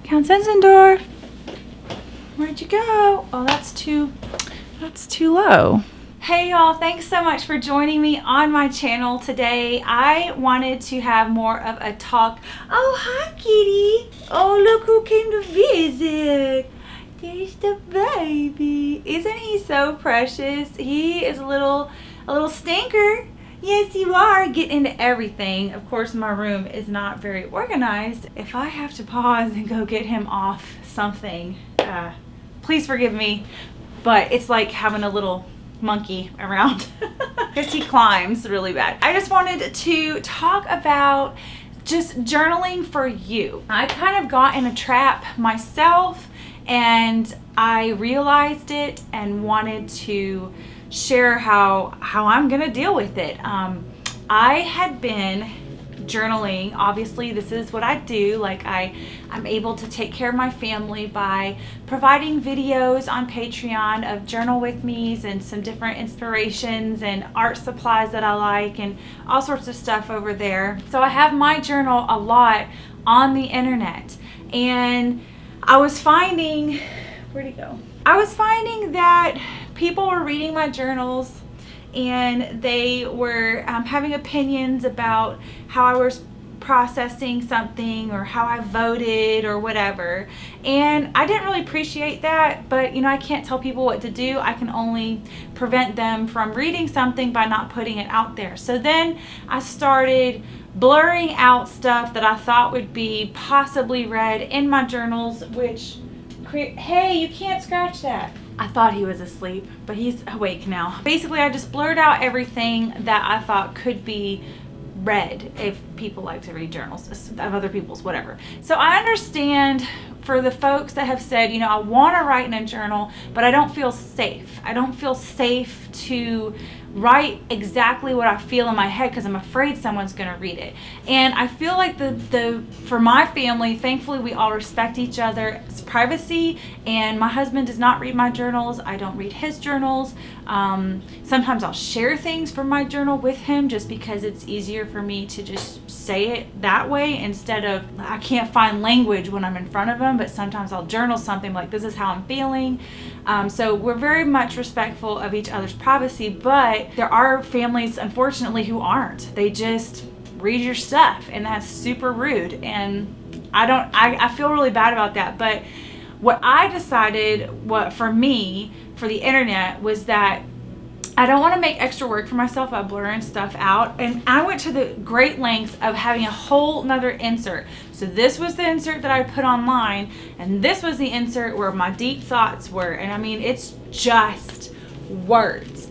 Count Zinzendorf. Where'd you go? Oh, that's too low. Hey y'all, thanks so much for joining me on my channel today. I wanted to have more of a talk. Oh, hi kitty. Oh, look who came to visit. There's the baby. Isn't he so precious? He is a little stinker. Yes, you are. Getting into everything. Of course, my room is not very organized. If I have to pause and go get him off something, please forgive me, but it's like having a little monkey around because he climbs really bad. I just wanted to talk about just journaling for you. I kind of got in a trap myself and I realized it and wanted to share how I'm gonna deal with it. I had been journaling. Obviously, this is what I do. Like I'm able to take care of my family by providing videos on Patreon of journal with me's and some different inspirations and art supplies that I like and all sorts of stuff over there. So I have my journal a lot on the internet, and I was finding, where'd he go? I was finding that people were reading my journals and they were having opinions about how I was processing something or how I voted or whatever. And I didn't really appreciate that, but you know, I can't tell people what to do. I can only prevent them from reading something by not putting it out there. So then I started blurring out stuff that I thought would be possibly read in my journals, which hey, you can't scratch that. I thought he was asleep, but he's awake now. Basically, I just blurred out everything that I thought could be read if people like to read journals of other people's, whatever. So I understand for the folks that have said, you know, I want to write in a journal, but I don't feel safe. I don't feel safe to write exactly what I feel in my head because I'm afraid someone's going to read it. And I feel like for my family, thankfully we all respect each other's privacy, and my husband does not read my journals. I don't read his journals. Sometimes I'll share things from my journal with him just because it's easier for me to just say it that way instead of, I can't find language when I'm in front of him, but sometimes I'll journal something like, this is how I'm feeling. So we're very much respectful of each other's privacy, but there are families, unfortunately, who aren't. They just read your stuff, and that's super rude. And I feel really bad about that. But what I decided, for me, for the internet, was that I don't want to make extra work for myself by blurring stuff out. And I went to the great lengths of having a whole nother insert. So this was the insert that I put online, and this was the insert where my deep thoughts were. And I mean, it's just words.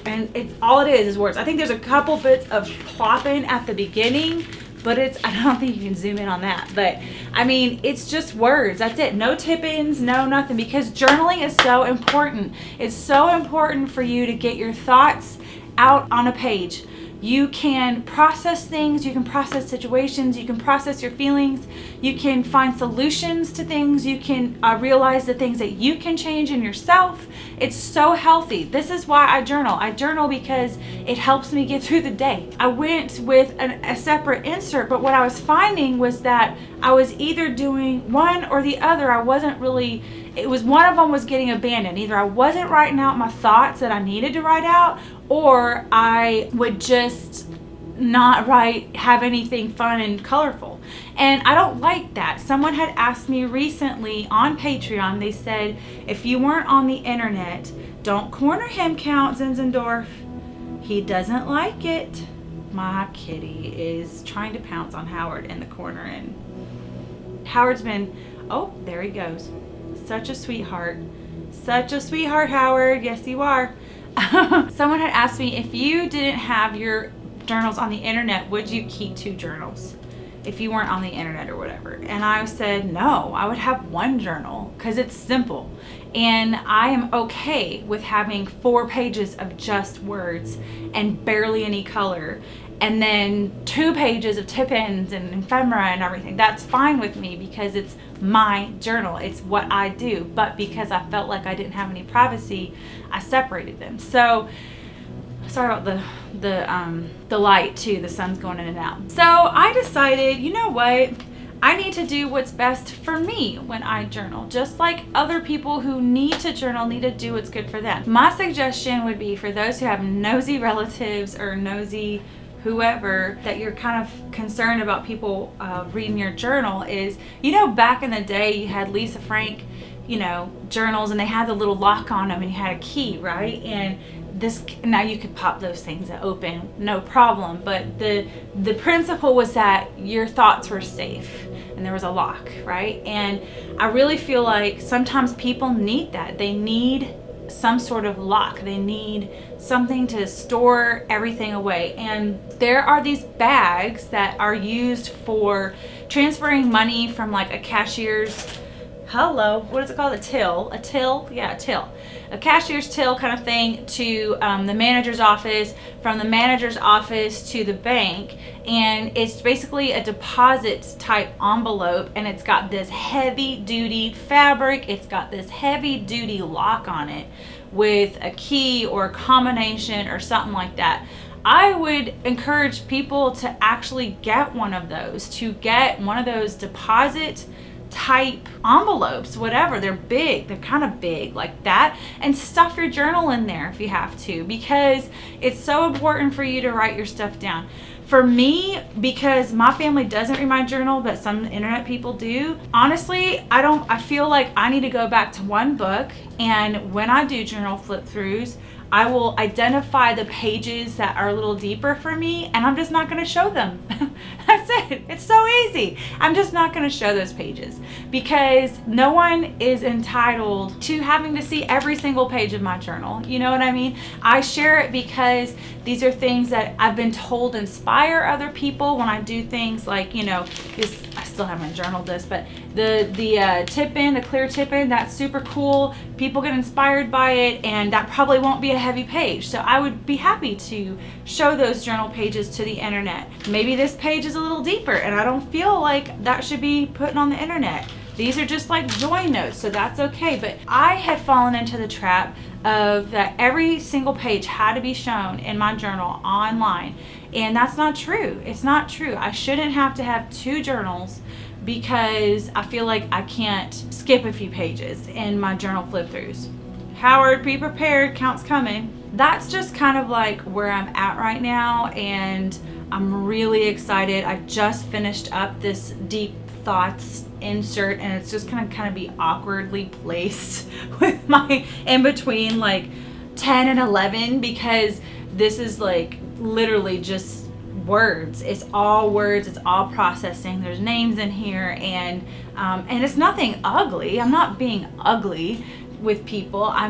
And all it is words. I think there's a couple bits of plopping at the beginning, but I don't think you can zoom in on that. But I mean, it's just words. That's it. No tip-ins, no nothing, because journaling is so important. It's so important for you to get your thoughts out on a page. You can process things, you can process situations, you can process your feelings, you can find solutions to things, you can realize the things that you can change in yourself. It's so healthy. This is why I journal. I journal because it helps me get through the day. I went with a separate insert, but what I was finding was that I was either doing one or the other. I wasn't really, it was one of them was getting abandoned. Either I wasn't writing out my thoughts that I needed to write out, or I would just not have anything fun and colorful. And I don't like that. Someone had asked me recently on Patreon, they said, if you weren't on the internet, don't corner him, Count Zinzendorf. He doesn't like it. My kitty is trying to pounce on Howard in the corner, and Howard's been, oh, there he goes. Such a sweetheart. Such a sweetheart, Howard. Yes, you are. Someone had asked me, if you didn't have your journals on the internet, would you keep 2 journals if you weren't on the internet or whatever? And I said, no, I would have 1 journal because it's simple. And I am okay with having 4 pages of just words and barely any color, and then 2 pages of tip-ins and ephemera and everything. That's fine with me because it's my journal. It's what I do. But because I felt like I didn't have any privacy, I separated them. So sorry about the light too. The sun's going in and out. So I decided, you know what? I need to do what's best for me when I journal, just like other people who need to journal need to do what's good for them. My suggestion would be for those who have nosy relatives or nosy whoever that you're kind of concerned about people reading your journal is, back in the day you had Lisa Frank, journals, and they had the little lock on them and you had a key, right? And now you could pop those things open, no problem. But the principle was that your thoughts were safe and there was a lock, right? And I really feel like sometimes people need that. They need some sort of lock. They need something to store everything away. And there are these bags that are used for transferring money from like a cashier's, what is it called? A till. A cashier's till kind of thing to the manager's office, from the manager's office to the bank. And it's basically a deposit type envelope, and it's got this heavy duty fabric. It's got this heavy duty lock on it with a key or a combination or something like that. I would encourage people to actually get one of those, deposit type envelopes, whatever. They're big, they're kind of big like that, and stuff your journal in there if you have to, because it's so important for you to write your stuff down. For me, because my family doesn't read my journal, but some internet people do, honestly, I feel like I need to go back to one book, and when I do journal flip throughs, I will identify the pages that are a little deeper for me, and I'm just not going to show them. That's it. It's so easy. I'm just not going to show those pages, because no one is entitled to having to see every single page of my journal. You know what I mean? I share it because these are things that I've been told inspire other people when I do things like, I still haven't journaled this, but the tip-in, the clear tip-in, that's super cool. People get inspired by it, and that probably won't be a heavy page. So I would be happy to show those journal pages to the internet. Maybe this page is a little deeper and I don't feel like that should be put on the internet. These are just like join notes, so that's okay. But I had fallen into the trap of that every single page had to be shown in my journal online, and that's not true. It's not true. I shouldn't have to have two journals because I feel like I can't skip a few pages in my journal flip throughs. Howard, be prepared, count's coming. That's just kind of like where I'm at right now, and I'm really excited. I just finished up this deep thoughts insert, and it's just gonna kind of be awkwardly placed with my in between like 10 and 11, because this is like literally just words. It's all words, it's all processing. There's names in here, and it's nothing ugly. I'm not being ugly with people. I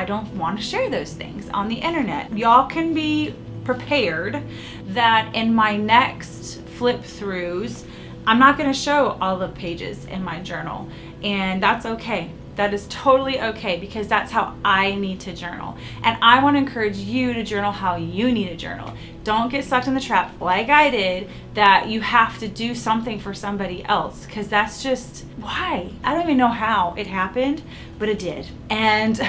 don't want to share those things on the internet. Y'all can be prepared that in my next flip throughs, I'm not going to show all the pages in my journal, and that's okay. That is totally okay, because that's how I need to journal. And I want to encourage you to journal how you need to journal. Don't get sucked in the trap like I did that you have to do something for somebody else, because that's just why. I don't even know how it happened, but it did. And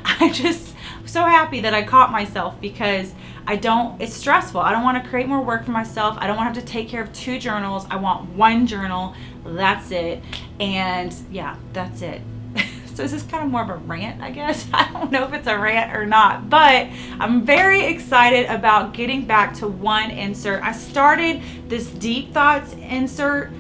I'm just so happy that I caught myself, because it's stressful. I don't want to create more work for myself. I don't want to have to take care of two journals. I want one journal. That's it. And yeah, that's it. So this is kind of more of a rant, I guess. I don't know if it's a rant or not, but I'm very excited about getting back to one insert. I started this deep thoughts insert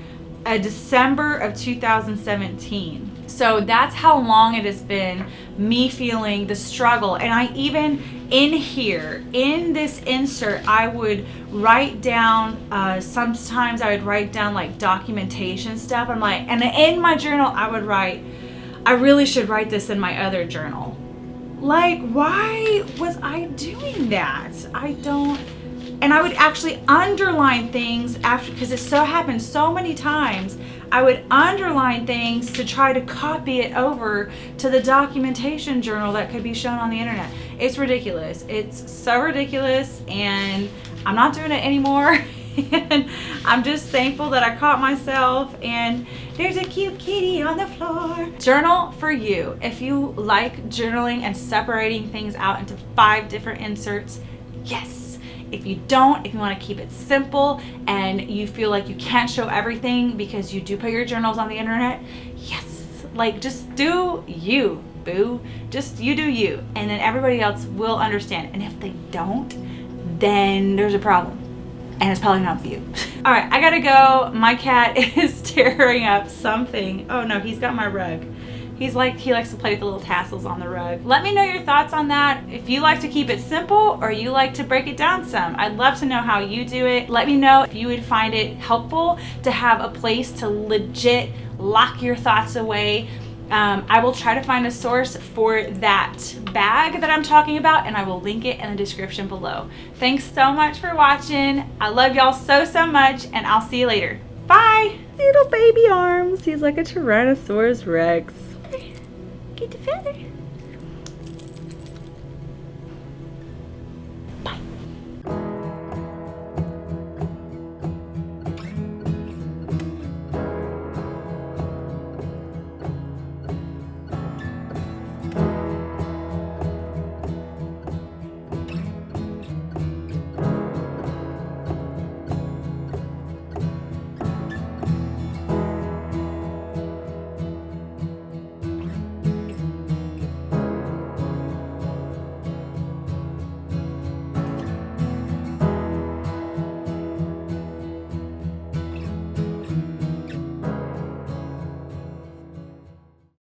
December of 2017. So that's how long it has been me feeling the struggle. And I even in this insert, I would write down, sometimes I would write down like documentation stuff. And in my journal, I would write, I really should write this in my other journal. Like, why was I doing that? And I would actually underline things after, because it so happened so many times. I would underline things to try to copy it over to the documentation journal that could be shown on the internet. It's ridiculous. It's so ridiculous, and I'm not doing it anymore. And I'm just thankful that I caught myself, and there's a cute kitty on the floor. Journal for you. If you like journaling and separating things out into 5 different inserts, yes. If you don't, if you want to keep it simple and you feel like you can't show everything because you do put your journals on the internet, yes, like just do you, boo. Just you do you, and then everybody else will understand. And if they don't, then there's a problem, and it's probably not with you. All right, I gotta go. My cat is tearing up something. Oh no, he's got my rug. He likes to play with the little tassels on the rug. Let me know your thoughts on that. If you like to keep it simple or you like to break it down some. I'd love to know how you do it. Let me know if you would find it helpful to have a place to legit lock your thoughts away. I will try to find a source for that bag that I'm talking about, and I will link it in the description below. Thanks so much for watching. I love y'all so much, and I'll see you later. Bye! Little baby arms. He's like a Tyrannosaurus Rex. Get the feather.